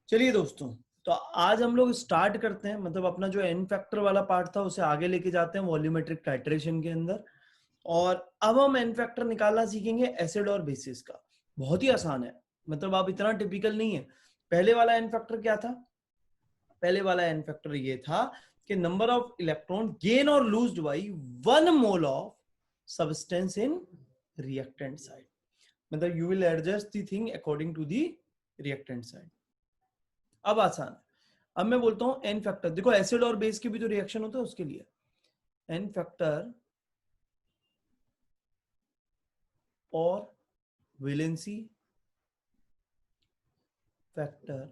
चलिए दोस्तों, तो आज हम लोग स्टार्ट करते हैं। मतलब अपना जो एन फैक्टर वाला पार्ट था उसे आगे लेके जाते हैं वॉल्यूमेट्रिक टाइट्रेशन के अंदर। और अब हम एन फैक्टर निकालना सीखेंगे एसिड और बेसिस का। बहुत ही आसान है, मतलब आप इतना टिपिकल नहीं है। पहले वाला एन फैक्टर क्या था? पहले वाला एन फैक्टर ये था कि नंबर ऑफ इलेक्ट्रॉन गेन और loosed by 1 mole of substance in reactant side. मतलब you will adjust the thing according to the reactant side. अब आसान है। अब मैं बोलता हूं एन फैक्टर। देखो एसिड और बेस की भी जो रिएक्शन होता है उसके लिए एन फैक्टर और valency factor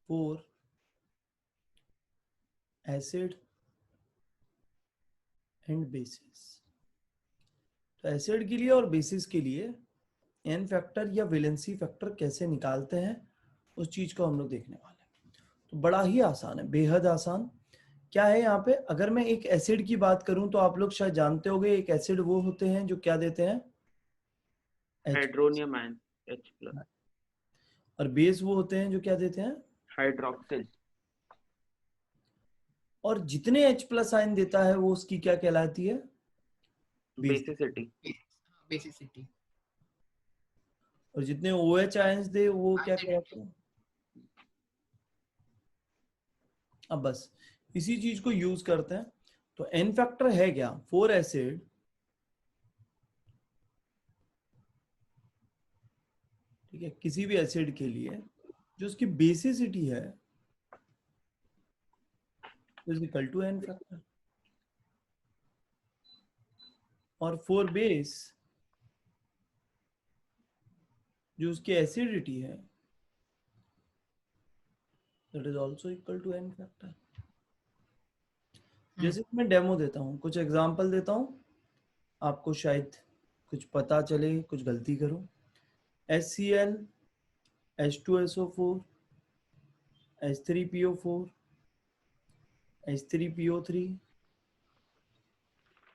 for acid and basis. तो एसिड के लिए और बेसिस के लिए एन फैक्टर या वैलेंसी फैक्टर कैसे निकालते हैं उस चीज को हम लोग देखने वाले हैं। तो बड़ा ही आसान है, बेहद आसान। क्या है यहाँ पे, अगर मैं एक एसिड की बात करूं तो आप लोग शायद जानते होंगे एक एसिड वो होते हैं जो क्या देते हैं, H+। Hydronium ion H+। और बेस वो होते हैं जो क्या देते हैं, हाइड्रोक्सिल। और जितने H+ आयन देता है वो उसकी क्या कहलाती है, बेस। बेसिसिटी। बेसिसिटी। और जितने OH आयन्स दे वो क्या कहलाते हैं। अब बस इसी चीज को यूज करते हैं। तो एन फैक्टर है क्या, फॉर एसिड ठीक है, किसी भी एसिड के लिए जो उसकी बेसिसिटी है is equal to n factor. और फॉर बेस जो उसकी एसिडिटी है that is also equal to n factor. जैसे कि मैं डेमो देता हूँ, कुछ एग्जांपल देता हूँ, आपको शायद कुछ पता चले, कुछ गलती करो। HCl H2SO4 H3PO4 H3PO3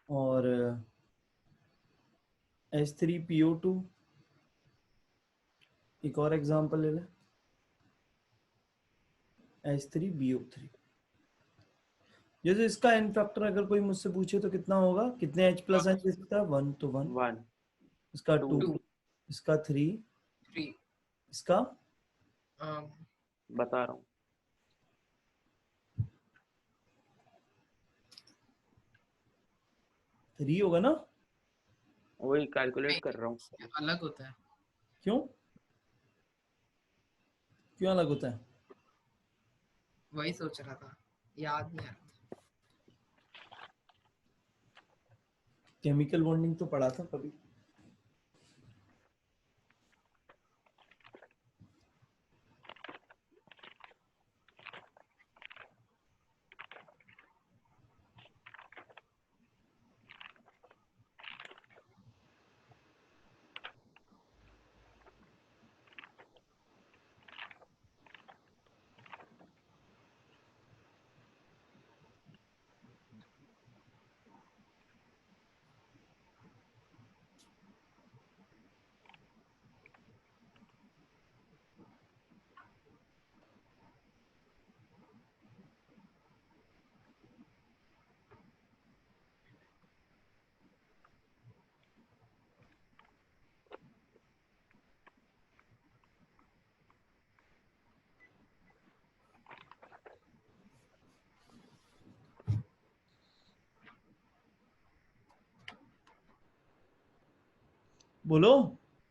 और H3PO2। एक और एग्जांपल ले लें, H3BO3। जैसे इसका एन फैक्टर अगर कोई मुझसे पूछे तो कितना होगा, कितने H+ आयन दे सकता है, 1 तो 1, 1 इसका 2, 2 इसका 3, 3 इसका बता रहा हूँ। 3 होगा ना। वही कैलकुलेट कर रहा हूँ। अलग होता है। क्यों क्यों अलग होता है? वही सोच रहा था, याद नहीं आ रहा। केमिकल बॉन्डिंग तो पढ़ा था कभी। बोलो।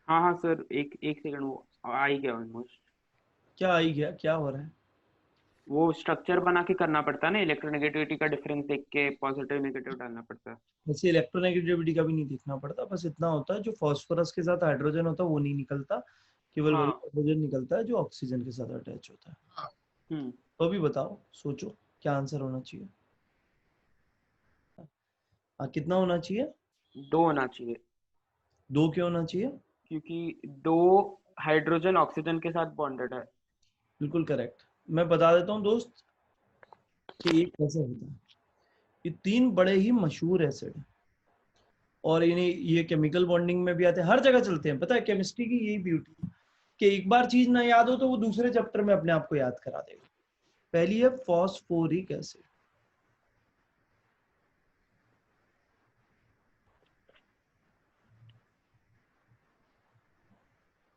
हाँ हाँ सर, एक एक सेकंड, वो आ ही गया ऑलमोस्ट। क्या आई गया, क्या हो रहा है? वो स्ट्रक्चर बना के करना पड़ता है ना, इलेक्ट्रोनेगेटिविटी का डिफरेंस देख के पॉजिटिव नेगेटिव डालना पड़ता है। वैसे इलेक्ट्रोनेगेटिविटी का भी नहीं देखना पड़ता, बस इतना होता है जो फास्फोरस के साथ हाइड्रोजन होता है वो नहीं निकलता, केवल वही हाँ। हाइड्रोजन निकलता है जो ऑक्सीजन के साथ अटैच होता है। हम्म। तो अभी बताओ, सोचो क्या आंसर होना चाहिए। कितना होना चाहिए? 2 होना चाहिए, 2 क्यों होना चाहिए? क्योंकि 2 हाइड्रोजन ऑक्सीजन के साथ बॉन्डेड है। बिल्कुल करेक्ट। मैं बता देता हूँ दोस्त कि ये कैसे होता है। ये 3 बड़े ही मशहूर एसिड हैं और इन्हें ये केमिकल बॉन्डिंग में भी आते हैं, हर जगह चलते हैं। पता है केमिस्ट्री की यही ब्यूटी है कि एक बार चीज ना याद हो तो वो दूसरे चैप्टर में अपने आप को याद करा देगा। पहली है फॉस्फोरिक एसिड,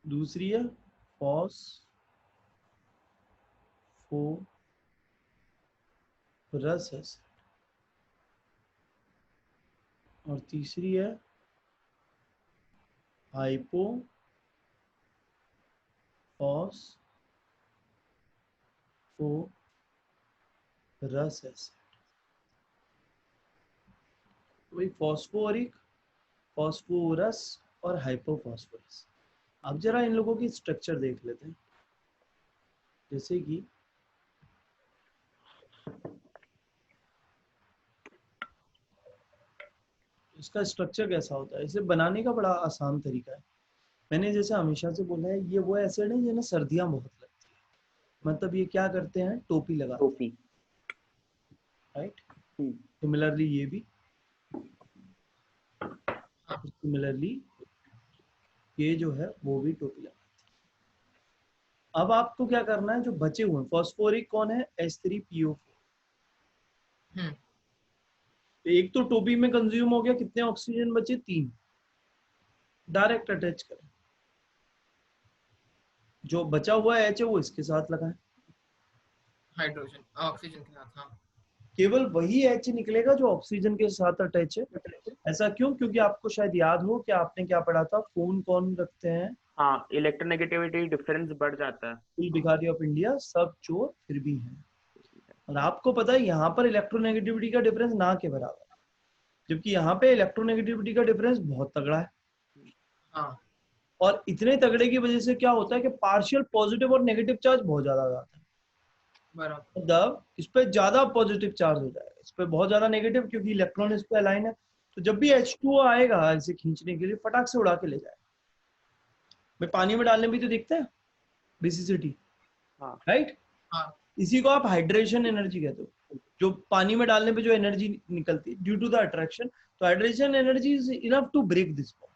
दूसरी है फॉस्फोरस एसिड, और तीसरी है हाइपोफॉस्फोरस एसिड। वही फॉस्फोरिक, फॉस्फोरस और हाइपोफॉस्फोरस। अब जरा इन लोगों की स्ट्रक्चर देख लेते हैं। जैसे कि इसका स्ट्रक्चर कैसा होता है, इसे बनाने का बड़ा आसान तरीका है। मैंने जैसे हमेशा से बोला है, ये वो एसिड है जिन्हें सर्दियां बहुत लगती है। मतलब ये क्या करते हैं, टोपी लगाते टोपी। हैं, राइट। सिमिलरली ये भी, सिमिलरली ये जो है वो भी टोपी लगाते हैं। अब आपको क्या करना है, जो बचे हुए फॉस्फोरिक कौन है, H3PO4। एक तो टोपी में कंज्यूम हो गया, कितने ऑक्सीजन बचे, 3। डायरेक्ट अटैच करें, जो बचा हुआ H है वो इसके साथ लगाएं। हाइड्रोजन ऑक्सीजन के साथ। हाँ केवल वही H निकलेगा जो ऑक्सीजन के साथ अटैच है। ऐसा क्यों, क्योंकि आपको शायद याद हो कि आपने क्या पढ़ा था, फोन कौन रखते हैं, हाँ, इलेक्ट्रोनेगेटिविटी डिफरेंस बढ़ जाता है। कुल भिखारी ऑफ इंडिया, सब चोर फिर भी हैं। और आपको पता है यहाँ पर इलेक्ट्रोनेगेटिविटी का डिफरेंस ना के बराबर है, जबकि यहाँ पे इलेक्ट्रोनेगेटिविटी का डिफरेंस बहुत तगड़ा है। हाँ और इतने तगड़े की वजह से क्या होता है कि पार्शियल पॉजिटिव और नेगेटिव चार्ज बहुत ज्यादा आ जाता है। बराबर। मतलब इस पे ज्यादा पॉजिटिव चार्ज हो जाएगा, इस पे बहुत ज्यादा नेगेटिव, क्योंकि इलेक्ट्रॉन इस पे अलाइन है। तो जब भी H2O आएगा इसे खींचने के लिए, फटाक से उड़ा के ले जाएगा। मैं पानी में डालने भी तो देखते हैं बेसिसिटी, हाँ राइट। हाँ इसी को आप हाइड्रेशन एनर्जी कहते हो, जो पानी में डालने पे जो एनर्जी निकलती है ड्यू टू द अट्रैक्शन। तो hydration energy is enough to break this bond.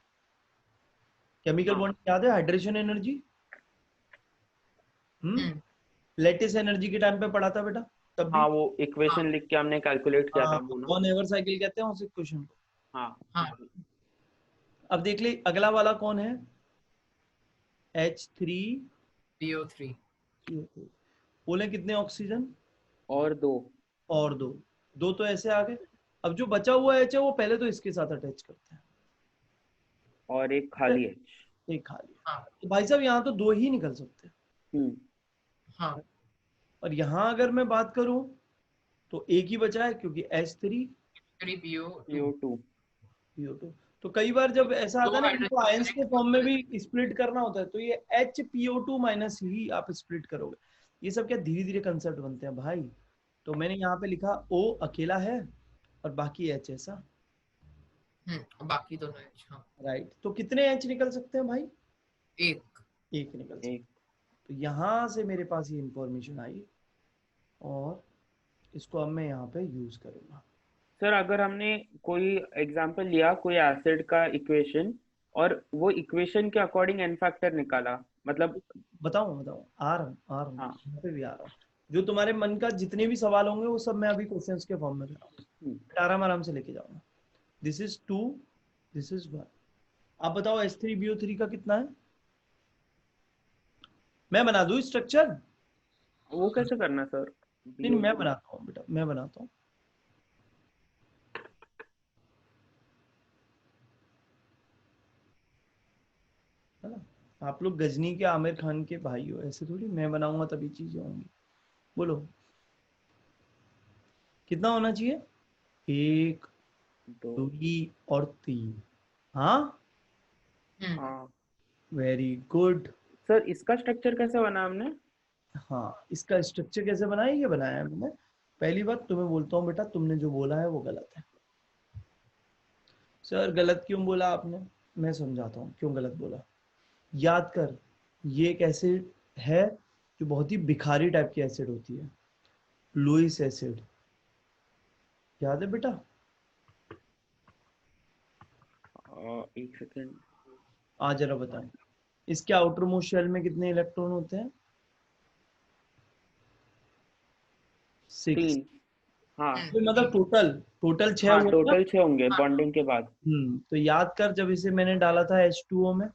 Chemical हाँ बॉन्ड याद है, हाइड्रेशन एनर्जी। लेटिस एनर्जी के टाइम पे पढ़ा था बेटा, तब भी। हाँ, वो इक्वेशन लिख के हमने कैलकुलेट किया था वो ना। वन एवर साइकिल कहते हैं उस इक्वेशन को। हाँ हाँ अब देख ले अगला वाला कौन है, H3 PO3। बोले कितने ऑक्सीजन, और 2। और दो, दो तो ऐसे आ गए। अब जो बचा हुआ H है वो पहले तो इसके साथ अटैच करते हैं, और एक खाली है। एक खाली है। हाँ तो भाई साहब यहाँ तो दो ही निकल सकते हैं। हाँ और यहाँ अगर मैं बात करूं तो एक ही बचा है, क्योंकि H3PO2। H3PO2। तो कई बार जब ऐसा दो आता है ना, इनको आयंस के फॉर्म में हाइड्रोजन। भी स्प्लिट करना होता है, तो ये HPO2 माइनस ही आप स्प्लिट करोगे। ये सब क्या धीरे धीरे कंसेप्ट बनते हैं भाई। तो मैंने यहाँ पे लिखा O अकेला है और बाकी H ऐसा, बाकी दोनों H। हाँ राइट। तो कितने H निकल सकते हैं भाई, एक। एक निकल सकते हैं। एक। तो यहाँ से मेरे पास ये इंफॉर्मेशन आई, और इसको अब मैं यहाँ पे यूज करूंगा। सर, अगर हमने कोई एग्जांपल लिया कोई एसिड का इक्वेशन, और वो इक्वेशन के अकॉर्डिंग एन फैक्टर निकाला, मतलब। बताऊं बताऊं, आ रहा हूँ हाँ। यहाँ पे भी आ रहा हूँ। जो तुम्हारे मन का जितने भी सवाल होंगे वो सब मैं अभी क्वेश्चंस के फॉर्म में कराऊंगा, आराम आराम से लेके जाऊंगा। This is 2, this is 1। आप बताओ H3BO3 का कितना है, मैं बना दूं स्ट्रक्चर। वो कैसे करना सर? नहीं मैं BO2। बनाता हूँ बेटा, मैं बनाता हूँ। है ना, आप लोग गजनी के आमिर खान के भाई हो, ऐसे थोड़ी मैं बनाऊंगा तभी चीजें होंगी। बोलो कितना होना चाहिए, 1, 2। 2 और 3। हाँ, हाँ वेरी गुड। सर, इसका स्ट्रक्चर कैसे बना हमने? हाँ, इसका स्ट्रक्चर कैसे बनाया, ये बनाया है मैंने। पहली बात तुम्हें बोलता हूँ बेटा, तुमने जो बोला है वो गलत है। सर गलत क्यों बोला आपने, मैं समझाता हूँ क्यों गलत बोला। याद कर, ये एक एसिड है जो बहुत ही भिखारी टाइप की एसिड होती है, लुईस एसिड। याद है बेटा, एक सेकेंड। आ जरा बताओ। इसके आउटर मोस्ट शेल में कितने इलेक्ट्रॉन होते हैं? 6। 3। हाँ तो मतलब टोटल टोटल 6 हाँ, हुए ना? टोटल 6 होंगे बॉन्डिंग के बाद। तो याद कर जब इसे मैंने डाला था H2O में,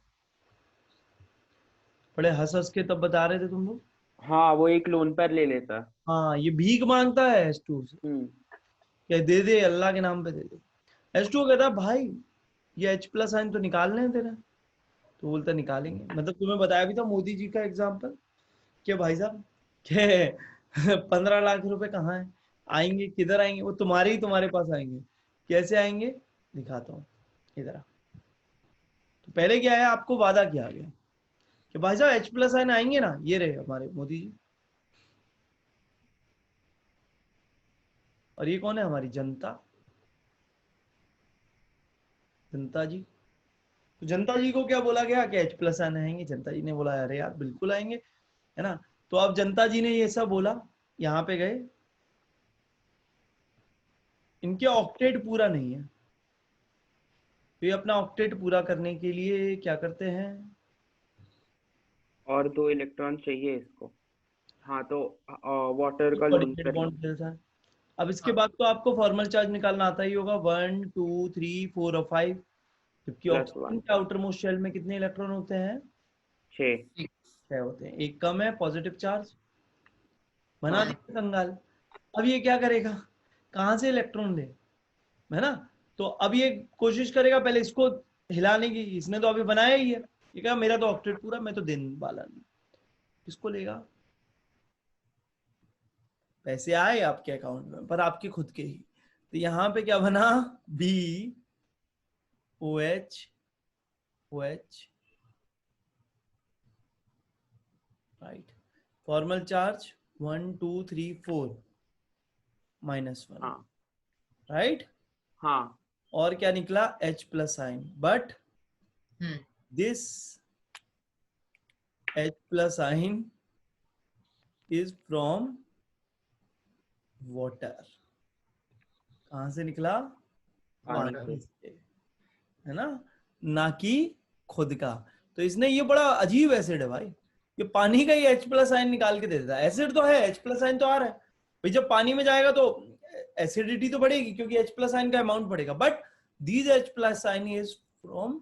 बड़े हंस हंस के तब बता रहे थे तुम लोग। हाँ, वो एक लोन पर ले लेता। हाँ, ये भीख मांगता है H2O से, हम्म। क्या दे दे, अल्लाह के नाम पे दे दे। H2O कहता है भाई ये H प्लस आयन तो निकालने हैं तेरा। तो बोलता निकालेंगे। मतलब तुम्हें बताया भी था मोदी जी का एग्जाम्पल कि भाई साहब के 15 लाख रुपए कहाँ है, आएंगे किधर आएंगे, वो तुम्हारे ही तुम्हारे पास आएंगे। कैसे आएंगे दिखाता हूँ, इधर आ। तो पहले क्या है, आपको वादा किया गया कि भाई साहब H प्लस आयन आएंगे ना, ये रहे हमारे मोदी जी। और ये कौन है, हमारी जनता, जनता जी। तो जनता जी को क्या बोला गया कि H प्लस आयन आएंगे। जनता जी ने बोला अरे यार बिल्कुल आएंगे, है ना। तो अब जनता जी ने ये सब बोला, यहाँ पे गए, इनके ऑक्टेट पूरा नहीं है, तो ये अपना ऑक्टेट पूरा करने के लिए क्या करते हैं, और 2 इलेक्ट्रॉन चाहिए इसको। हाँ, तो वाटर का लोन कोऑर्डिनेट पर। बॉन्ड मिलता है। अब इसके हाँ, बाद तो आपको फॉर्मल चार्ज निकालना आता ही होगा, 1 2 3 4 और 5। जबकि ऑक्सीजन +1। के आउटर मोस्ट शेल में कितने इलेक्ट्रॉन होते हैं? 6। 6 होते हैं। एक कम है पॉजिटिव चार्ज, बना हाँ, दिया कंगाल। अब ये क्या करेगा, कहाँ से इलेक्ट्रॉन ले, है ना। तो अब ये कोशिश करेगा पहले इसको हिलाने की, इसने तो अभी बनाया ही है, ये कहा मेरा तो ऑक्टेट पूरा, मैं तो देने वाला नहीं। किसको लेगा, पैसे आए आपके अकाउंट में पर आपके खुद के ही। तो यहाँ पे क्या बना, B O H right. Formal charge 1 2 3 4 -1, हाँ राइट। हाँ। और क्या निकला, H प्लस आइन। But hmm, this H plus आइन इज फ्रॉम वाटर। कहां से निकला, पानी वाटर। पानी से। से, है ना कि खुद का। तो इसने, ये बड़ा अजीब एसिड है भाई, ये पानी का ही H प्लस आयन निकाल के दे देता है। एसिड तो है, H प्लस आयन तो आ रहा है भाई, जब पानी में जाएगा तो एसिडिटी तो बढ़ेगी क्योंकि H प्लस आयन का अमाउंट बढ़ेगा। But these H plus ion is from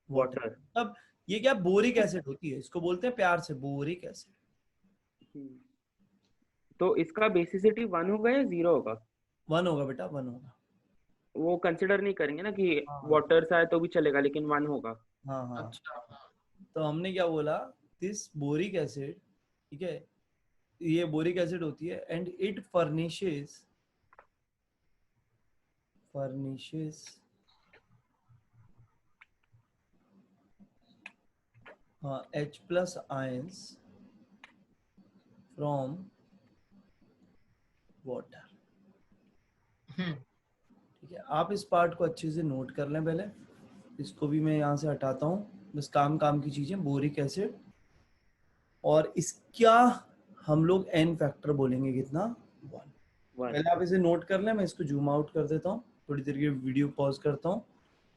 water. Water. अब ये क्या, बोरिक एसिड होती है, इसको बोलते हैं प्यार से बोरिक एसिड। तो इसका बेसिसिटी 1 होगा या 0 होगा? 1 होगा बेटा, 1 होगा। वो कंसिडर नहीं करेंगे ना कि हाँ वाटर से आए तो भी चलेगा, लेकिन 1 होगा। हाँ हाँ। अच्छा, हाँ, तो हमने क्या बोला, दिस बोरिक एसिड, ठीक है, ये बोरिक एसिड होती है एंड इट फर्निशेस हाँ H plus ions from water. Hmm, ठीक है, आप इस पार्ट को अच्छे से नोट कर लें पहले। इसको भी मैं यहाँ से हटाता हूँ, बस काम काम की चीजें, बोरिक एसिड। और इसका हम लोग एन फैक्टर बोलेंगे कितना, 1। 1। पहले आप इसे नोट कर लें, मैं इसको जूम आउट कर देता हूँ, थोड़ी देर के वीडियो पॉज करता हूँ,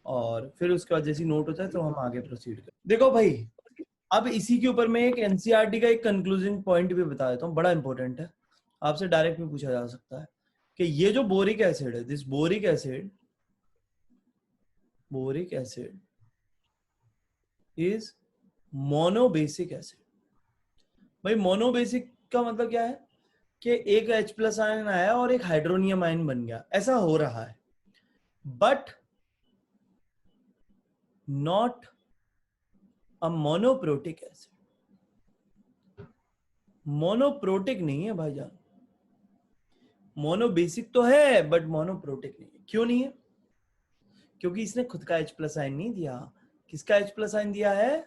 और फिर उसके बाद जैसे नोट होता है तो हम आगे प्रोसीड करें। देखो भाई, अब इसी के ऊपर मैं एक एनसीईआरटी का एक कंक्लूजिंग पॉइंट भी बता देता हूँ, बड़ा इंपॉर्टेंट है, आपसे डायरेक्ट भी पूछा जा सकता है कि ये जो बोरिक एसिड है, this boric acid is monobasic acid. भाई मोनोबेसिक का मतलब क्या है कि एक H प्लस आयन आया और एक हाइड्रोनियम आयन बन गया, ऐसा हो रहा है, but not a monoprotic acid. Monoprotic नहीं है भाईजान, मोनोबेसिक तो है बट मोनोप्रोटिक नहीं है। क्यों नहीं है, क्योंकि इसने खुद का H प्लस आयन नहीं दिया। किसका H प्लस आयन दिया है,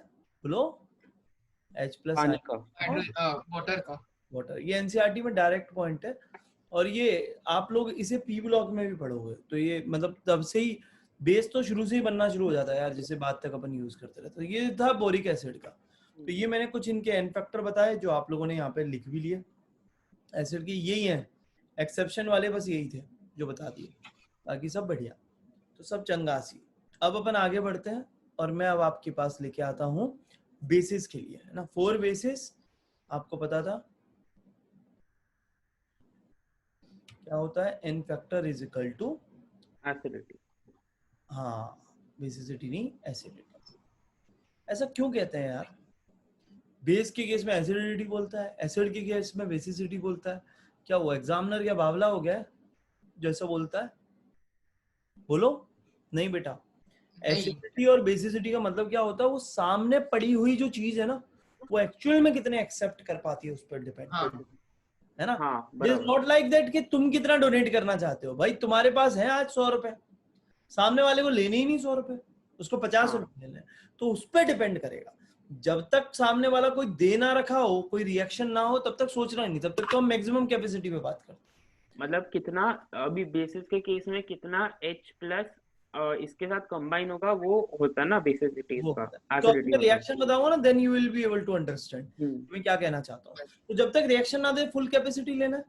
बोलो, H प्लस पानी का। आयन वाटर का। वाटर। ये एनसीईआरटी में डायरेक्ट पॉइंट है, और ये आप लोग इसे पी ब्लॉक में भी पढ़ोगे, तो ये मतलब तब से ही बेस तो शुरू से ही बनना शुरू हो जाता है यार, जिसे बात तक अपन यूज करते रहते। तो ये था बोरिक एसिड का। तो ये मैंने कुछ इनके एन फैक्टर बताए जो आप लोगों ने यहाँ पे लिख भी लिए। एसिड की यही है, एक्सेप्शन वाले बस यही थे जो बता दिए, बाकी सब बढ़िया। तो सब चंगासी। अब अपन आगे बढ़ते हैं, और मैं अब आपके पास लेके आता हूँ बेसिस के लिए, है ना। 4 बेसिस आपको पता था क्या होता है, n factor is equal to, acidity. हाँ बेसिसिटी नहीं एसिडिटी। ऐसा क्यों कहते हैं यार, बेस के केस में एसिडिटी बोलता है, एसिड के केस में बेसिसिटी बोलता है, क्या वो एग्जामिनर क्या बावला हो गया है जैसा बोलता है, बोलो। नहीं बेटा, नहीं एसिडिटी और बेसिसिटी का मतलब क्या होता है, वो सामने पड़ी हुई जो चीज है ना, वो एक्चुअल में कितने एक्सेप्ट कर पाती है उस पर डिपेंड, हाँ है ना। हाँ इट इज बराबर। नॉट लाइक दैट कि तुम कितना डोनेट करना चाहते हो, भाई तुम्हारे पास है आज 100 रुपए, सामने वाले को लेने ही नहीं 100 रुपए, उसको 50 हाँ रुपए लेने, तो उस पर डिपेंड करेगा। जब तक सामने वाला कोई दे ना रखा हो, कोई रिएक्शन ना हो, तब तक सोचना नहीं, तब तक तो हम मैक्सिमम कैपेसिटी पे बात करते हैं। मतलब कितना, अभी बेसिस के केस में कितना H प्लस इसके साथ कंबाइन होगा वो होता है ना बेसिसिटी वो इसका, होता है, तो अब एसिडिटी मैं होता है। रिएक्शन बताऊंगा ना, then you will be able to understand मैं क्या कहना चाहता हूँ। तो जब तक रिएक्शन ना दे फुल कैपेसिटी लेना है।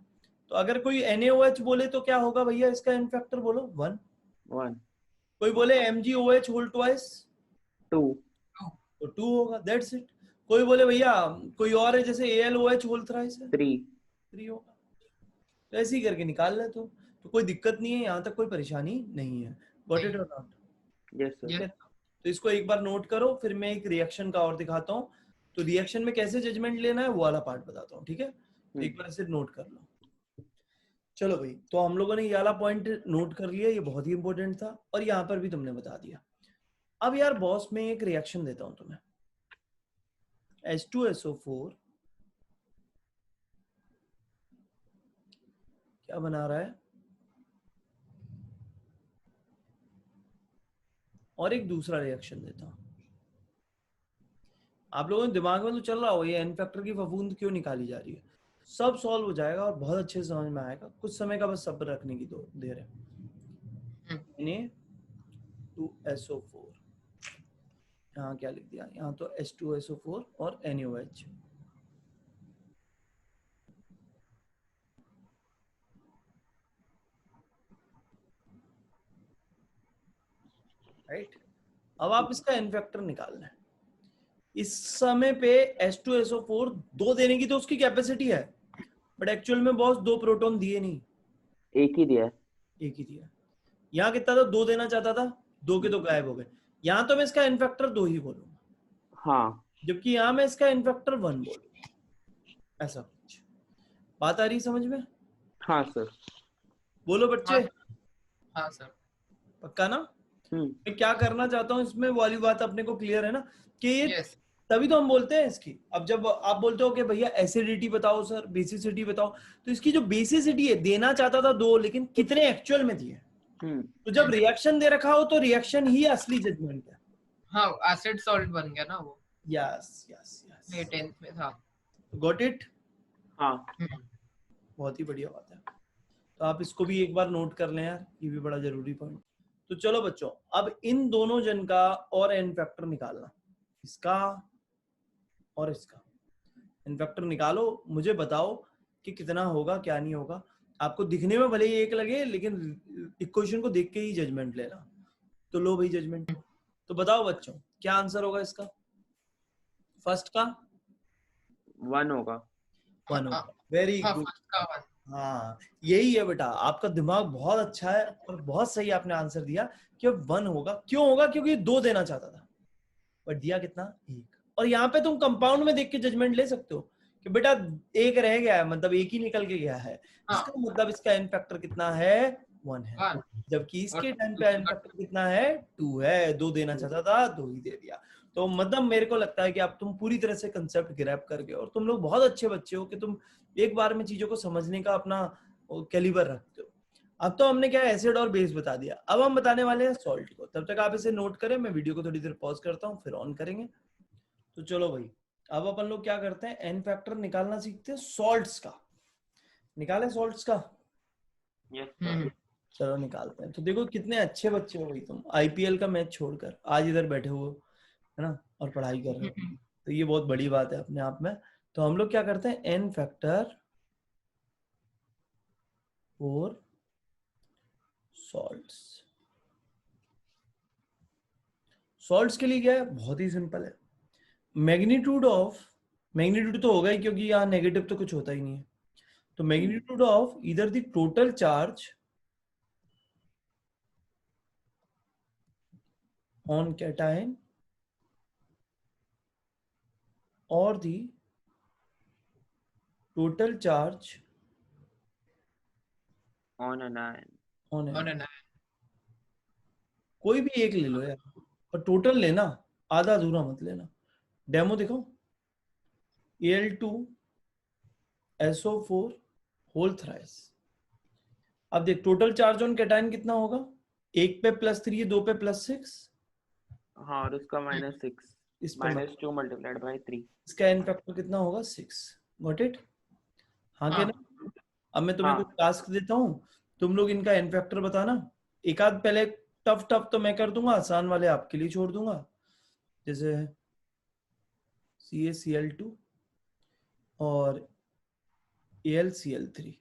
तो अगर कोई NaOH बोले तो क्या होगा भैया, इसका एन फैक्टर बोलो 1। 1 कोई बोले MgOH होल ट्वाइस 2 तो 2 होगा, दैट्स इट। कोई बोले भैया कोई और है जैसे AlOH होल थ्राइस है, 3। 3 होगा। तो ऐसे ही करके निकाल ले तो कोई दिक्कत नहीं है, यहाँ तक कोई परेशानी नहीं है। गॉट इट और नॉट? Yes sir. ठीक है, तो इसको एक बार नोट करो, फिर मैं एक रिएक्शन का और दिखाता हूँ। तो रिएक्शन में कैसे जजमेंट लेना है वो वाला पार्ट बताता हूँ, ठीक है। तो एक बार इसे नोट कर लो। चलो भाई, तो हम लोगों ने ये वाला पॉइंट नोट कर लिया, ये बहुत ही इंपॉर्टेंट था, और यहाँ पर भी तुमने बता दिया। अब यार बॉस में एक रिएक्शन देता हूँ तुम्हें, H2SO4 क्या बना रहा है, और एक दूसरा रिएक्शन देता हूँ। आप लोगों के दिमाग में तो चल रहा हो ये एन फैक्टर की फफूंद क्यों निकाली जा रही है, सब सॉल्व हो जाएगा और बहुत अच्छे से समझ में आएगा। कुछ समय का बस सब्र रखने की दो देर है। Na2SO4, यहाँ क्या लिख दिया, यहाँ तो H2SO4 और NaOH। राइट, अब आप इसका एन फैक्टर निकालना है। इस समय पे H2SO4 2 देने की तो उसकी कैपेसिटी है, बट एक्चुअल में बॉस 2 प्रोटॉन दिए नहीं, एक ही दिया है। एक ही दिया। यहाँ कितना था, 2 देना चाहता था, 2 के 2 गायब हो गए। यहाँ तो मैं इसका एन फैक्टर 2 ही बोलूंगा, हाँ जबकि यहाँ मैं इसका एन फैक्टर 1 बोलूंगा। ऐसा कुछ बात आ रही समझ में? हाँ सर। बोलो बच्चे। हाँ सर। पक्का ना? हम्म। मैं क्या करना चाहता हूँ इसमें वाली बात अपने को क्लियर है ना, कि ये यस तभी तो हम बोलते हैं इसकी। अब जब आप बोलते हो कि भैया एसिडिटी बताओ सर, बेसिसिटी बताओ, तो इसकी जो बेसिसिटी है, देना चाहता था 2, लेकिन कितने एक्चुअल में दिए। तो जब रिएक्शन दे रखा हो तो रिएक्शन ही असली जजमेंट है। हाँ एसिड सॉल्ट बन गया ना वो। यस यस यस, ये 10th में था। Got it. हाँ बहुत ही बढ़िया बात है। तो आप इसको भी एक बार नोट कर लें यार, ये भी बड़ा जरूरी पॉइंट। तो चलो बच्चों, अब इन दोनों जन का और एन फैक्टर निकालना, इसका और इसका एन फैक्टर निकालो, मुझे बताओ कि कितना होगा क्या नहीं होगा। आपको दिखने में भले ही एक लगे, लेकिन इक्वेशन को देख के ही जजमेंट लेना। तो लो भाई जजमेंट। तो बताओ बच्चों क्या आंसर होगा इसका, फर्स्ट का 1 होगा। 1 होगा। वेरी हाँ गुड। फर्स्ट का 1। हाँ यही है बेटा, आपका दिमाग बहुत अच्छा है और बहुत सही आपने आंसर दिया कि 1 होगा। क्यों होगा? क्योंकि 2 देना चाहता था, बट दिया कितना, 1। और यहाँ पे तुम कंपाउंड में देख के जजमेंट ले सकते हो कि बेटा 1 रह गया है, मतलब 1 ही निकल के गया है, इसका मतलब इसका एन फैक्टर कितना है, 1 है। 1 जबकि इसके टाइम पे एन फैक्टर कितना है, 2 है। 2 देना चाहता था, 2 ही दे दिया। तो मतलब मेरे को लगता है कि आप तुम पूरी तरह से कंसेप्ट ग्रैब कर गए, और तुम लोग बहुत अच्छे बच्चे हो कि तुम एक बार में चीजों को समझने का अपना कैलिबर रखते हो। अब तो हमने क्या एसिड और बेस बता दिया, अब हम बताने वाले हैं सॉल्ट को। तब तक आप इसे नोट करें, मैं वीडियो को थोड़ी देर पॉज करता हूँ, फिर ऑन करेंगे। तो चलो भाई, अब अपन लोग क्या करते हैं, एन फैक्टर निकालना सीखते हैं सॉल्ट्स का। निकाले सॉल्ट्स का? Yes sir. चलो निकालते हैं। तो देखो कितने अच्छे बच्चे हो भाई तुम, IPL का मैच छोड़कर आज इधर बैठे हो, है ना, और पढ़ाई कर रहे हो। तो ये बहुत बड़ी बात है अपने आप में। तो हम लोग क्या करते हैं, एन फैक्टर और सॉल्ट्स। सॉल्ट्स के लिए क्या है, बहुत ही सिंपल है। मैग्नीट्यूड तो होगा ही क्योंकि यहाँ नेगेटिव तो कुछ होता ही नहीं है, तो magnitude of either the total charge on cation और the total charge on anion. On on an, an कोई भी एक ले लो यार, और टोटल लेना, आधा अधूरा मत लेना। डेमो दिखाओ, Al2SO4 होल थ्राइस। अब देख टोटल चार्ज ऑन कैटायन कितना होगा, एक पे +3, दो पे +6, हाँ, और उसका -6, इस पे -2 × 3। इसका n फैक्टर कितना होगा 6। Got it? हाँ के हाँ ना? अब मैं तुम्हें हाँ। कुछ टास्क देता हूँ, तुम लोग इनका n फैक्टर बताना। एक आध पहले टफ टफ तो मैं कर दूंगा, आसान वाले आपके लिए छोड़ दूंगा, जैसे CaCl2 और AlCl3।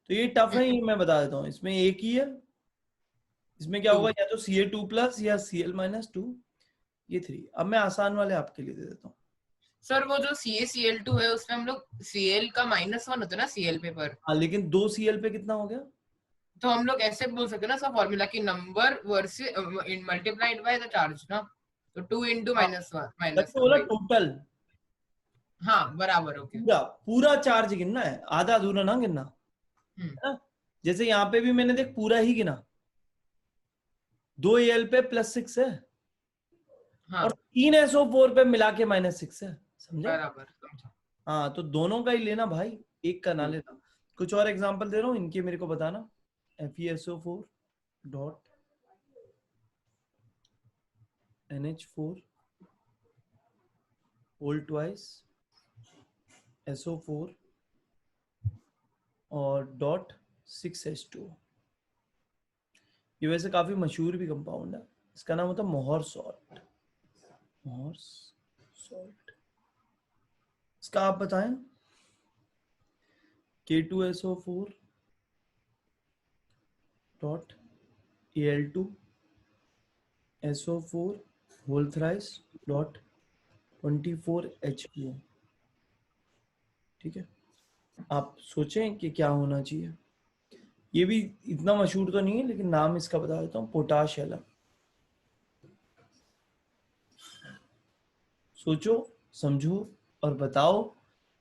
तो ये टफ है, ये मैं बता देता हूँ, इसमें एक ही है, इसमें क्या होगा, या तो Ca2+ या Cl-2, ये 3। अब मैं आसान वाले आपके लिए दे देता हूँ। सर, वो जो CaCl2 है उसमें हम लोग Cl का -1 होता है ना Cl पे पर, हाँ, लेकिन 2 Cl पे कितना हो गया? तो हम लोग ऐसे बोल सकते हैं ना सर फॉर्मूला की number versus multiplied by the charge ना, तो 2 × हाँ, -1 तो बोला वही। टोटल, हाँ बराबर, ओके। पूरा पूरा चार्ज गिनना है, आधा अधूरा ना गिनना, है ना? जैसे यहाँ पे भी मैंने देख पूरा ही गिना, 2 Al पे +6 है, हाँ और 3 SO4 पे मिला के -6 है, समझे? बराबर, समझा। हाँ, तो दोनों का ही लेना भाई, एक का ना लेना। कुछ और एग्जांपल दे रहा हूँ, इनके मेरे को बताना। FeSO4 dot NH4 whole twice SO4 और डॉट 6H2। ये वैसे काफी मशहूर भी कंपाउंड है, इसका नाम होता है मोहर सॉल्ट। मोहर सॉल्ट, इसका आप बताएं। K2SO4 dot Al2 SO4 whole thrice dot 24H2। ठीक है, आप सोचें कि क्या होना चाहिए। ये भी इतना मशहूर तो नहीं है, लेकिन नाम इसका बता देता हूँ, पोटाश एलम। सोचो, समझो और बताओ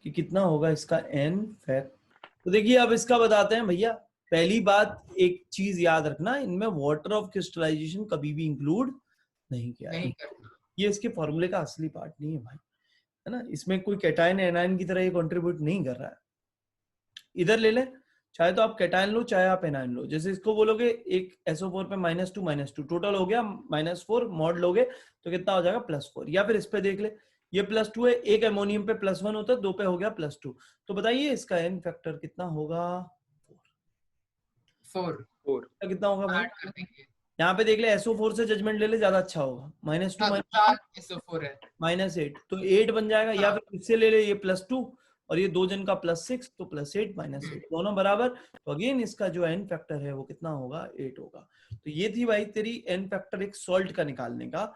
कि कितना होगा इसका n फैक्ट। तो देखिए अब इसका बताते हैं भैया। पहली बात, एक चीज याद रखना, इनमें वाटर ऑफ क्रिस्टलाइजेशन कभी भी इंक्लूड नहीं किया है। नहीं करना। ये इसके फॉर्मूले का असली पार्ट नहीं है भाई, है ना? इसमें कोई कैटायन एनायन की तरह ये कंट्रीब्यूट नहीं कर रहा है। इधर ले ले, चाहे तो आप कैटायन लो चाहे आप एनायन लो। जैसे इसको बोलोगे एक SO4 पे -2 टोटल हो गया -4, मॉड लोगे तो कितना हो जाएगा +4। या फिर इस पे देख ले, ये +2 है, एक एमोनियम पे +1 होता है, 2 पे हो गया +2। तो बताइए इसका n फैक्टर कितना होगा? 4 कितना होगा भाई? ऐड कर देंगे। यहाँ पे देख ले, SO4 से जजमेंट ले ले, ज्यादा अच्छा होगा। -2 हाँ, तो 4 SO4 है। -8 तो 8 बन जाएगा। या हाँ। फिर इससे ले ले, ये +2 और ये दो जन का +6, तो +8 -8 दोनों बराबर। तो अगेन इसका जो n फैक्टर है वो कितना होगा? 8 होगा। तो ये थी भाई तेरी n फैक्टर एक सॉल्ट का निकालने का।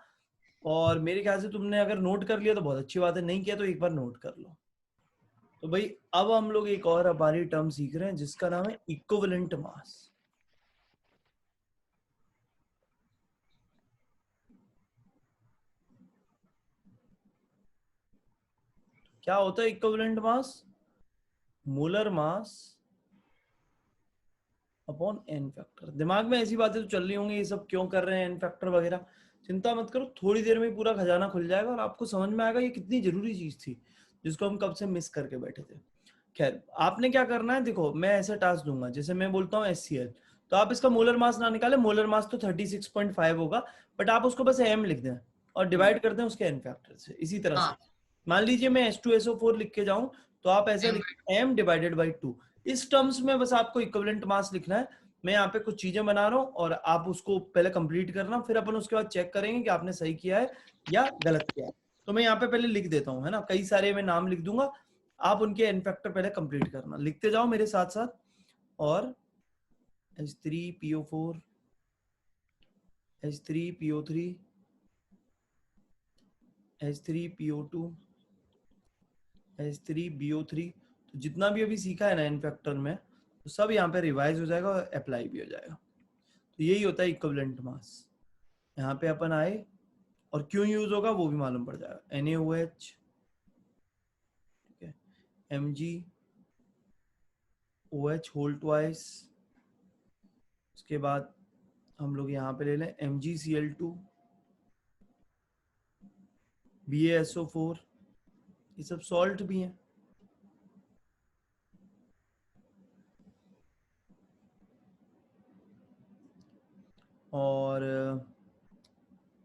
और मेरे ख्याल से तुमने अगर नोट कर लिया तो बहुत अच्छी बात है, नहीं किया तो एक बार नोट कर लो। तो भाई अब हम लोग एक और हमारी टर्म सीख रहे हैं जिसका नाम है इक्विवेलेंट मास। क्या होता है equivalent mass? Molar mass upon n factor. दिमाग में ऐसी बातें तो चल रही होंगी, ये सब क्यों कर रहे हैं n फैक्टर वगैरह, चिंता मत करो, थोड़ी देर में पूरा खजाना खुल जाएगा और आपको समझ में आएगा ये कितनी जरूरी चीज थी जिसको हम कब से मिस करके बैठे थे। खैर, आपने क्या करना है, देखो मैं ऐसा टास्क दूंगा, जैसे मैं बोलता हूँ HCl, तो आप इसका मोलर मास ना निकाले, मोलर मास तो 36.5 होगा, बट आप उसको बस m लिख दें और डिवाइड कर दें उसके n फैक्टर से। इसी तरह से हाँ, मान लीजिए मैं H2SO4 लिख के जाऊं, तो आप ऐसा M लिख m डिवाइडेड बाई 2। इस टर्म्स में बस आपको इक्विवेलेंट मास लिखना है। मैं यहाँ पे कुछ चीजें बना रहा हूँ और आप उसको पहले कंप्लीट करना, फिर अपन उसके बाद चेक करेंगे कि आपने सही किया है या गलत किया है। तो मैं यहाँ पे पहले लिख देता हूँ, है ना, कई सारे मैं नाम लिख दूंगा, आप उनके n फैक्टर पहले कंप्लीट करना, लिखते जाओ मेरे साथ साथ। और H3PO4 H3PO3 H3PO2 H3BO3। तो जितना भी अभी सीखा है ना इन फैक्टर में, तो सब यहाँ पे रिवाइज हो जाएगा और अप्लाई भी हो जाएगा। तो यही होता है इक्विवेलेंट मास। यहाँ पे अपन आए और क्यों यूज होगा वो भी मालूम पड़ जाएगा। NaOH, ठीक है, MgOH होल ट्वाइस। उसके बाद हम लोग यहाँ पे ले लें MgCl2, BaSO4, ये सब सॉल्ट भी हैं। और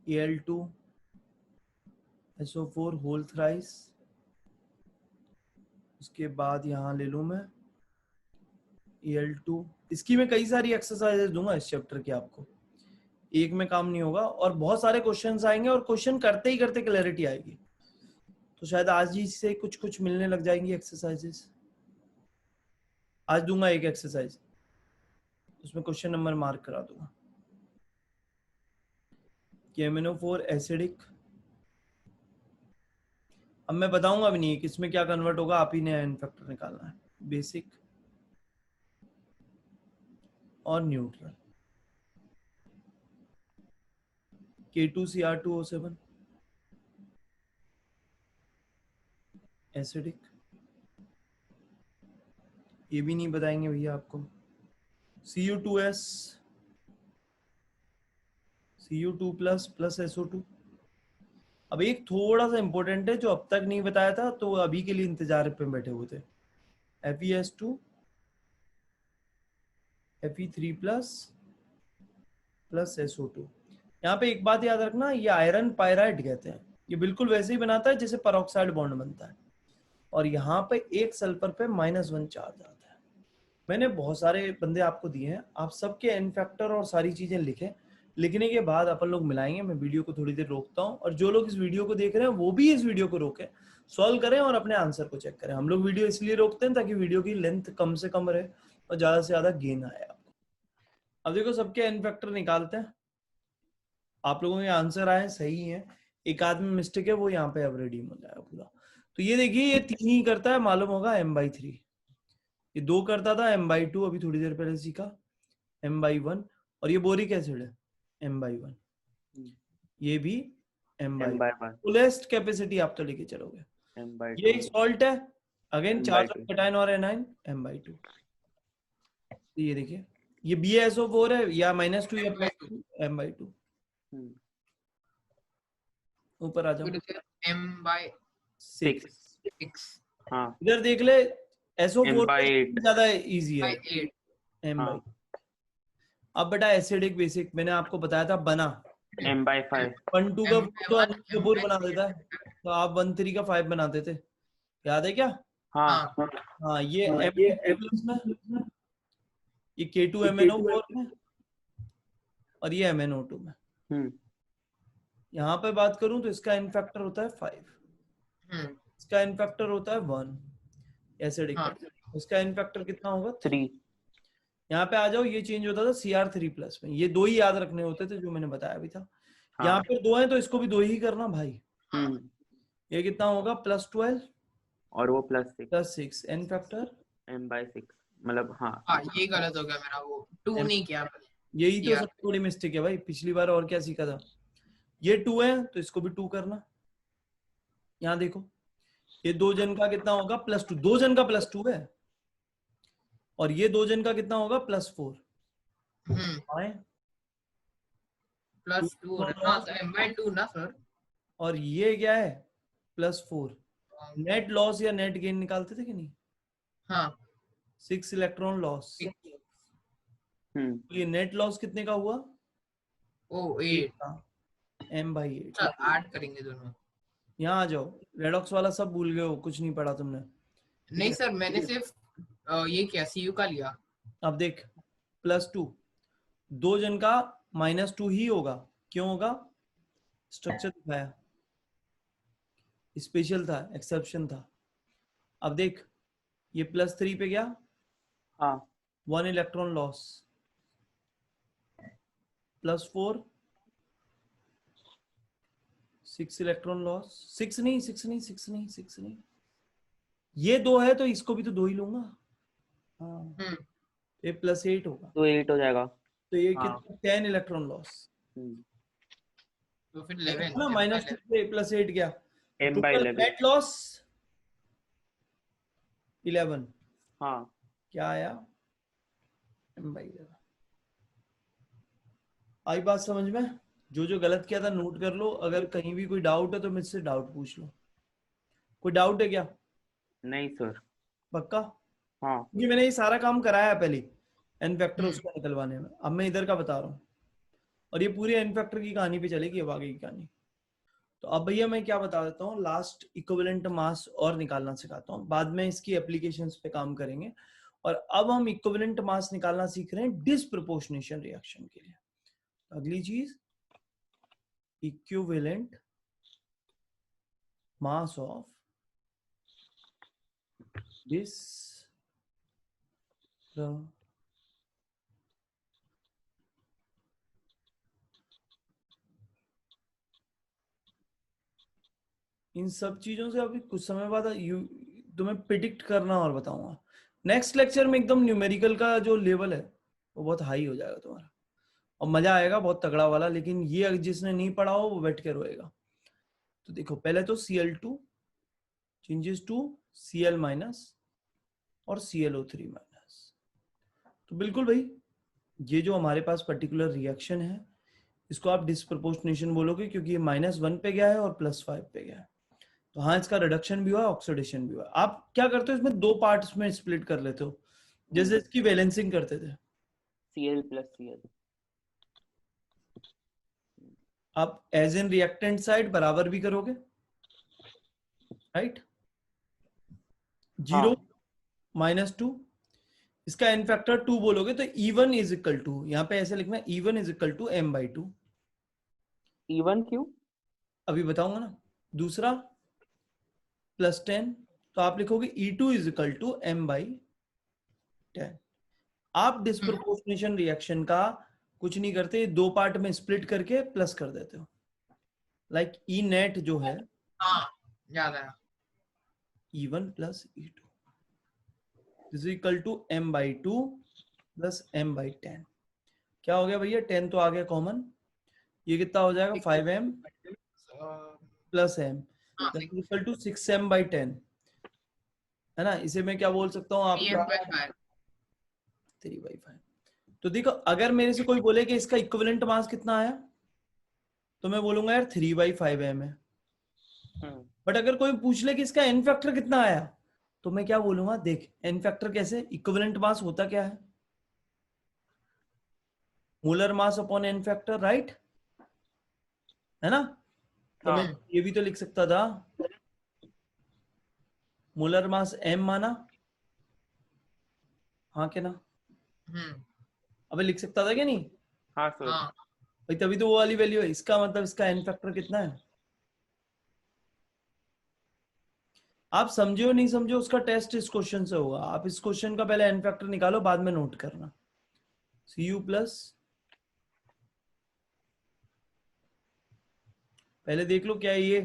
Al2SO4 होल थ्राइस। उसके बाद यहाँ ले लूँ मैं Al2। इसकी मैं कई सारी एक्सरसाइजेस दूंगा इस चैप्टर की आपको, एक में काम नहीं होगा और बहुत सारे क्वेश्चंस आएंगे और क्वेश्चन करते ही करते क्लैरिटी आएगी। तो शायद आज ही से कुछ कुछ मिलने लग जाएंगी एक्सरसाइजेस। आज दूंगा एक एक्सरसाइज, उसमें क्वेश्चन नंबर मार्क करा दूंगा कि MnO4 एसिडिक। अब मैं बताऊंगा भी नहीं किसमें क्या कन्वर्ट होगा, आप ही ने एन फैक्टर निकालना है। बेसिक और न्यूट्रल। K2Cr2O7 एसिडिक, ये भी नहीं बताएंगे भैया आपको। Cu2S Cu2 plus SO2। अब एक थोड़ा सा इंपॉर्टेंट है जो अब तक नहीं बताया था, तो अभी के लिए इंतजार पे बैठे हुए थे। FeS2 Fe3 plus SO2। यहाँ पे एक बात याद रखना, ये आयरन पायराइड कहते हैं। ये बिल्कुल वैसे ही बनाता है जैसे पेरोक्साइड बॉन्ड बनता है। और यहाँ पे एक सल्फर पे -1 चार्ज आता है। मैंने बहुत सारे बंदे आपको दिए हैं, आप सबके एन फैक्टर और सारी चीजें लिखें। लिखने के बाद अपन लोग मिलाएंगे। मैं वीडियो को थोड़ी देर रोकता हूँ, और जो लोग इस वीडियो को देख रहे हैं वो भी इस वीडियो को रोकें, सॉल्व करें और अपने आंसर को चेक करें। हम लोग वीडियो इसलिए रोकते हैं ताकि वीडियो की लेंथ कम से कम रहे और ज्यादा से ज्यादा गेन आए आपको। अब देखो सबके एन फैक्टर निकालते हैं। आप लोगों के आंसर आए सही है, एक आदमी मिस्टेक है, वो यहाँ पे अब रिडीम हो जाएगा पूरा। तो ये देखिए, ये 3 ही करता है, मालूम होगा M/3। ये 2 करता था M/2, अभी थोड़ी देर पहले सीखा M/1। और ये बोरिक एसिड है M/1, ये भी M/1। फुलेस्ट कैपेसिटी आप तो लेके चलोगे। ये एक सॉल्ट है, अगेन चार्ज ऑफ कैटायन और एनायन M/2। ये देखिए, ये BaSO4 है, या -2 या +2 M/2। ऊपर आ जाओ M/6। हाँ, इधर देख ले, SO4 ज्यादा इजी है M/8। अब बेटा एसिडिक बेसिक मैंने आपको बताया था बना। M/5 1-2 का तो अनिल कपूर बना देता है, तो आप 1-3 का 5 बनाते थे, याद है क्या? हाँ, हाँ, ये M2+ में, ये K2MnO4 में, और ये MnO2 में। यहाँ पे बात करूं तो इसका इन फैक्टर होता है 5, इसका इन फैक्टर होता है 1 एसिडिक। इसका इन फैक्टर कितना होगा? 3। यहाँ पे आ जाओ, ये चेंज होता था Cr3+ में। ये 2 ही याद रखने होते थे जो मैंने बताया भी था। यहाँ पे 2 है तो इसको भी 2 ही करना भाई। ये कितना होगा? +12 और वो +6 एन फैक्टर M/6, मतलब हाँ, ये गलत हो गया मेरा, वो 2 नहीं किया। यही तो सबसे बड़ी मिस्टेक है भाई, पिछली बार और क्या सीखा था। ये 2 है तो इसको भी 2 करना। यहाँ देखो, ये 2 जन का कितना होगा? +2। 2 जन का +2 है, और ये 2 जन का कितना होगा? +4। +2 हाँ, तो M/2 ना सर। और ये क्या है? +4। नेट लॉस या नेट गेन निकालते थे कि नहीं? हाँ, 6 इलेक्ट्रॉन लॉस। ये नेट लॉस कितने का हुआ? 8 M/8। सर, ऐड करेंगे दोनों। यहाँ आ जाओ, रेडॉक्स वाला सब भूल गए हो, कुछ नहीं पढ़ा तुमने। नहीं सर, मैंने सिर्फ ये क्या Cu का लिया। अब देख, +2, 2 जन का -2 ही होगा। क्यों होगा? स्ट्रक्चर दिखाया, स्पेशल था, एक्सेप्शन था। अब देख, ये +3 पे गया, 1 इलेक्ट्रॉन लॉस, +4 6 इलेक्ट्रॉन लॉस, 6 नहीं 6 नहीं 6 नहीं 6 नहीं, ये 2 है तो इसको भी तो 2 ही लूंगा। हाँ, ये +8 होगा, तो 8 हो जाएगा। तो ये हाँ। कितना 10 इलेक्ट्रॉन लॉस, तो फिर 11 ना -2 से +8 गया, टोटल m/11। Net loss 11। हाँ। क्या आया, m/11। आई बात समझ में? जो जो गलत किया था नोट कर लो, अगर कहीं भी कोई डाउट है तो मुझसे डाउट पूछ लो। कोई डाउट है क्या? नहीं सर। पक्का? हाँ। क्योंकि मैंने ये सारा काम कराया है पहले, एन फैक्टर उसका निकलवाने में, अब मैं इधर का बता रहा हूँ, और ये पूरी एन फैक्टर की कहानी पे चलेगी अब आगे की कहानी। तो अब भैया मैं क्या बता देता हूँ, लास्ट इक्विवेलेंट मास और निकालना सिखाता हूँ, बाद में इसकी एप्लीकेशंस पे काम करेंगे। और अब हम इक्विवेलेंट मास निकालना सीख रहे हैं डिस्प्रपोर्शनेशन रिएक्शन के लिए। अगली चीज, equivalent mass of this in सब चीजों से अभी कुछ समय बाद तुम्हें प्रिडिक्ट करना और बताऊंगा। नेक्स्ट लेक्चर में एकदम न्यूमेरिकल का जो लेवल है वो बहुत हाई हो जाएगा तुम्हारा, और मजा आएगा बहुत तगड़ा वाला। लेकिन ये जिसने नहीं पढ़ा हो वो बैठ के रोएगा। तो देखो, पहले तो Cl2 changes to Cl minus और ClO3 माइनस। तो बिल्कुल भाई, ये जो हमारे पास पर्टिकुलर रिएक्शन है इसको आप डिस्प्रपोर्शनेशन बोलोगे, क्योंकि ये -1 पे गया है और +5 पे गया है। तो हाँ, इसका रिडक्शन भी हुआ, ऑक्सीडेशन भी हुआ। आप क्या करते हो, इसमें 2 पार्ट्स में स्प्लिट कर लेते हो, जैसे इसकी बैलेंसिंग करते थे। Cl + Cl। आप एज इन रिएक्टेंट साइड बराबर भी करोगे, राइट? 0 -2, इसका एन फैक्टर 2 बोलोगे तो E1 इज इक्वल टू, यहाँ पे ऐसे लिखना, E1 is equal to m/2। E1 क्यों? अभी बताऊंगा ना। दूसरा +10, तो आप लिखोगे E2 is equal to m/10। आप डिस्प्रपोर्शनेशन रिएक्शन का कुछ नहीं करते, 2 पार्ट में स्प्लिट करके प्लस कर देते हो। लाइक E नेट जो है, हाँ याद आया, E1 + E2 is equal to m/2 + m/10। क्या हो गया भैया, 10 तो आ गया कॉमन, ये कितना हो जाएगा, 5m + m equal to 6m/10, है ना? इसे मैं क्या बोल सकता हूँ आपका 3/5। तो देखो, अगर मेरे से कोई बोले कि इसका इक्विवेलेंट मास कितना आया, तो मैं बोलूंगा यार 3/5m है। बट अगर कोई पूछ ले कि इसका एन फैक्टर कितना आया, तो मैं क्या बोलूंगा, देख एन फैक्टर कैसे, इक्विवेलेंट मास होता क्या है, molar mass upon n factor, right? है ना? तो मैं ये भी तो लिख सकता था, मोलर मास m माना, हाँ के ना? अबे लिख सकता था क्या नहीं? हाँ सर। भाई तभी तो वो वाली वैल्यू है। इसका मतलब इसका एन फैक्टर कितना है, आप समझे हो नहीं समझे उसका टेस्ट इस क्वेश्चन से होगा। आप इस क्वेश्चन का पहले एन फैक्टर निकालो, बाद में नोट करना। Cu प्लस, पहले देख लो क्या है ये,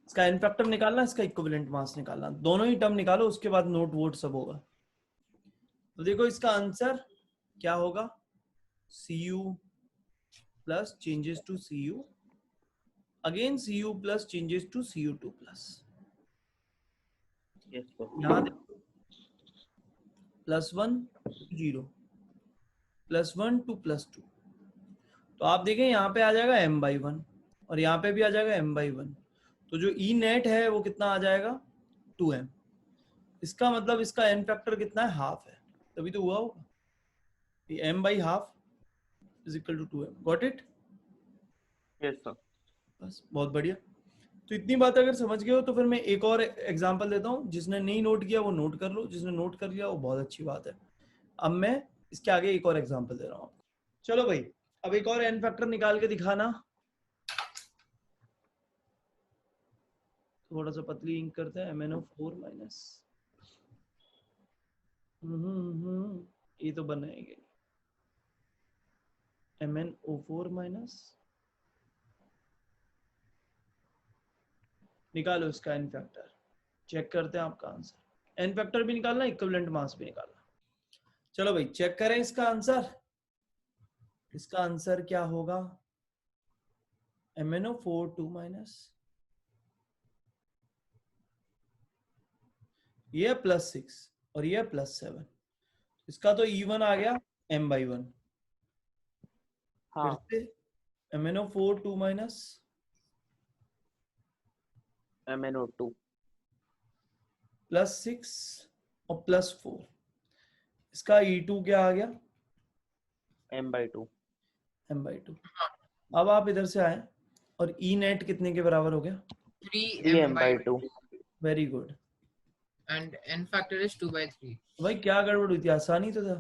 इसका एन फैक्टर निकालना, इसका इक्विवेलेंट मास निकालना, दोनों ही टर्म निकालो, उसके बाद नोट वोट सब होगा। तो देखो इसका आंसर क्या होगा, Cu plus changes to Cu, again Cu plus changes to Cu2 plus. यहाँ देखो, +1 0, +1 टू +2, तो आप देखें यहाँ पे आ जाएगा m/1 और यहाँ पे भी आ जाएगा m/1। तो जो E नेट है वो कितना आ जाएगा, 2m। इसका मतलब इसका एन फैक्टर कितना है, हाफ है, तभी तो हुआ होगा m/½ is equal to 2m। Got it? Yes sir. बस, बहुत बढ़िया। तो इतनी बात अगर समझ गए हो तो फिर मैं एक और एग्जांपल देता हूँ। जिसने नहीं नोट किया वो नोट कर लो, जिसने नोट कर लिया वो बहुत अच्छी बात है। अब मैं इसके आगे एक और एग्जांपल दे रहा हूँ आपको। चलो भाई, अब एक और एन फैक्टर निकाल के दिखाना। थोड़ा सा पतली इंक करते हैं, MnO4-। ये तो बनाएंगे MnO4-, निकालो इसका एन फैक्टर, चेक करते हैं आपका आंसर। एन फैक्टर भी निकालना, इक्विवेलेंट मास भी निकालना। चलो भाई चेक करें इसका आंसर। इसका आंसर क्या होगा? MnO4 2 माइनस, ये +6 और ये +7। इसका तो E1 आ गया m/1। हाँ फिर से MnO4 2 माइनस MnO2 +6 और +4। इसका E2 क्या आ गया? m/2। m/2। अब आप इधर से आए और E नेट कितने के बराबर हो गया? 3m/2 very good. and n factor is 2/3. भाई क्या गड़बड़ हुई थी? आसानी तो था।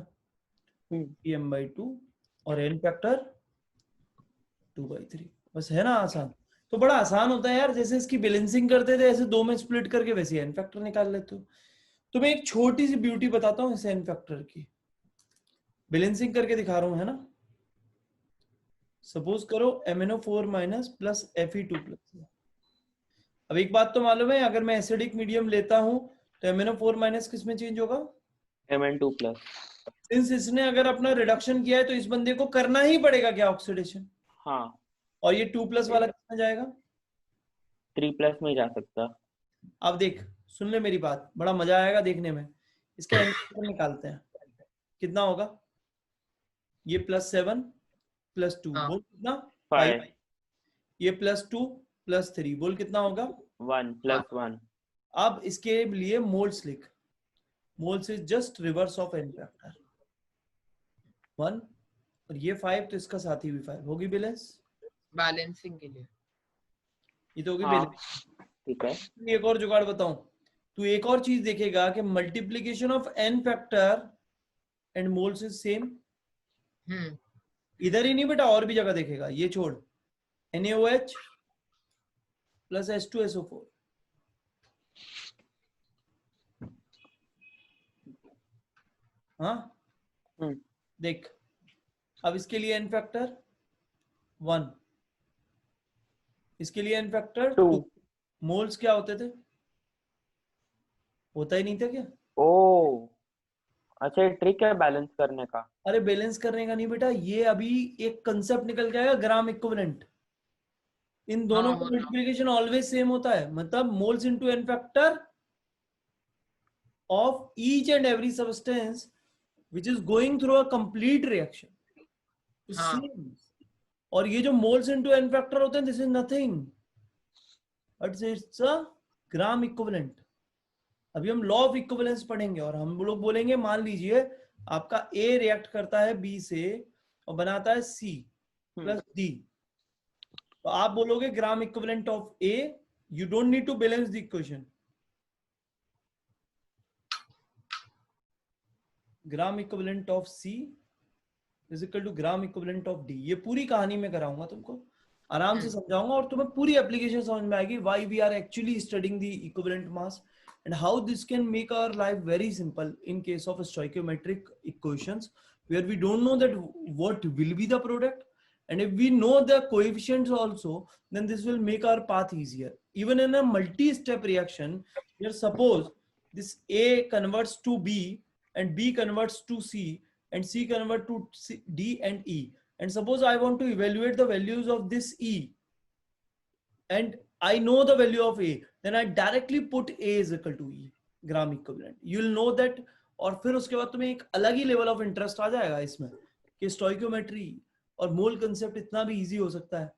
m/2 और n फैक्टर 2/3, बस है ना आसान। तो बड़ा आसान होता है यार, जैसे इसकी बैलेंसिंग करते थे ऐसे दो में स्प्लिट करके वैसे n फैक्टर निकाल लेते हो। तो मैं एक छोटी सी ब्यूटी बताता हूँ इस n फैक्टर की, बैलेंसिंग करके दिखा रहा हूँ, है ना। सपोज करो MnO4 minus plus Fe2 plus. अब एक बात तो मालूम है, अगर मैं एसिडिक मीडियम लेता हूं तो MnO4 माइनस किस में चेंज होगा? Mn2+। सिंस इसने अगर अपना रिडक्शन किया है तो इस बंदे को करना ही पड़ेगा क्या? ऑक्सीडेशन। हाँ और ये 2+ वाला किस में जाएगा? 3+ में जा सकता। अब देख, सुन ले मेरी बात, बड़ा मजा आएगा देखने में। इसका एन निकालते हैं, कितना होगा? ये +7 +2 हाँ। बोल कितना? 5 ये +2 +3 बोल कितना होगा? 1 + 1। अब इसके लिए मोल्स लिख। Moles is just reverse of n factor 1, और ये 5 तो इसका साथ ही भी 5 होगी बैलेंस। बैलेंसिंग के लिए ये तो होगी हाँ बैलेंस। ठीक है। एक और जुगाड़ बताऊं, तू एक और चीज देखेगा कि multiplication of n factor and moles is same. इधर ही नहीं बेटा, और भी जगह देखेगा, ये छोड़। NaOH plus H2SO4। हाँ देख, अब इसके लिए एन फैक्टर 1, इसके लिए एन फैक्टर 2। मोल्स क्या होते थे? होता ही नहीं था क्या? ओ अच्छा, ये ट्रिक है बैलेंस करने का। अरे बैलेंस करने का नहीं बेटा, ये अभी एक कंसेप्ट निकल के आएगा, ग्राम इक्विवेलेंट। इन दोनों का मल्टीप्लिकेशन ऑलवेज सेम होता है, मतलब moles into n factor of each and every substance which is going through a complete reaction. और ये जो मोल्स इनटू एन फैक्टर होते हैं, this is nothing but it's a gram equivalent. अभी हम लॉ ऑफ इक्विवेलेंस पढ़ेंगे और हम लोग बोलेंगे, मान लीजिए आपका A रिएक्ट करता है B से और बनाता है C प्लस D, तो आप बोलोगे gram equivalent of A, you don't need to balance the equation. Gram equivalent of C is equal to gram equivalent of D। ये पूरी कहानी में कराऊंगा तुमको, आराम से समझाऊंगा और तुम्हें पूरी एप्लीकेशन समझ में आएगी, why we are actually studying the equivalent mass and how this can make our life very simple in case of stoichiometric equations where we don't know that what will be the product, and if we know the coefficients also, then this will make our path easier. Even in a multi-step reaction, here suppose this A converts to B and B converts to C and C convert to D and E, and suppose I want to evaluate the values of this E and I know the value of A, then I directly put A is equal to E, gram equivalent. You will know that. और फिर उसके बाद तुम्हें एक अलग ही level of interest आ जाएगा इसमें कि स्टोइकियोमेट्री और मोल कंसेप्ट इतना भी इजी हो सकता है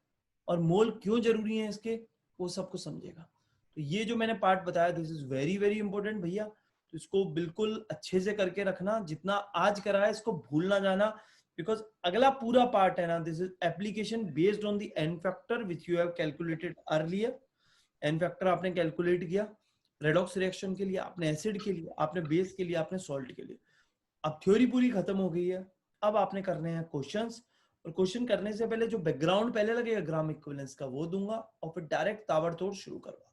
और मोल क्यों जरूरी है इसके, वो सब कुछ समझेगा। तो ये जो मैंने पार्ट बताया, this is very very important भैया, तो इसको बिल्कुल अच्छे से करके रखना। जितना आज करा है इसको भूल ना जाना, because अगला पूरा पार्ट है ना, this is application based on the n factor which you have calculated earlier. N factor आपने कैलकुलेट किया रेडॉक्स रिएक्शन के लिए, आपने एसिड के लिए, आपने बेस के लिए, आपने सॉल्ट के लिए। अब थ्योरी पूरी खत्म हो गई है, अब आपने करने हैं क्वेश्चंस, और क्वेश्चन करने से पहले जो बैकग्राउंड पहले लगेगा ग्राम इक्विवेलेंस का वो दूंगा और फिर डायरेक्ट ताबड़तोड़ शुरू करवा।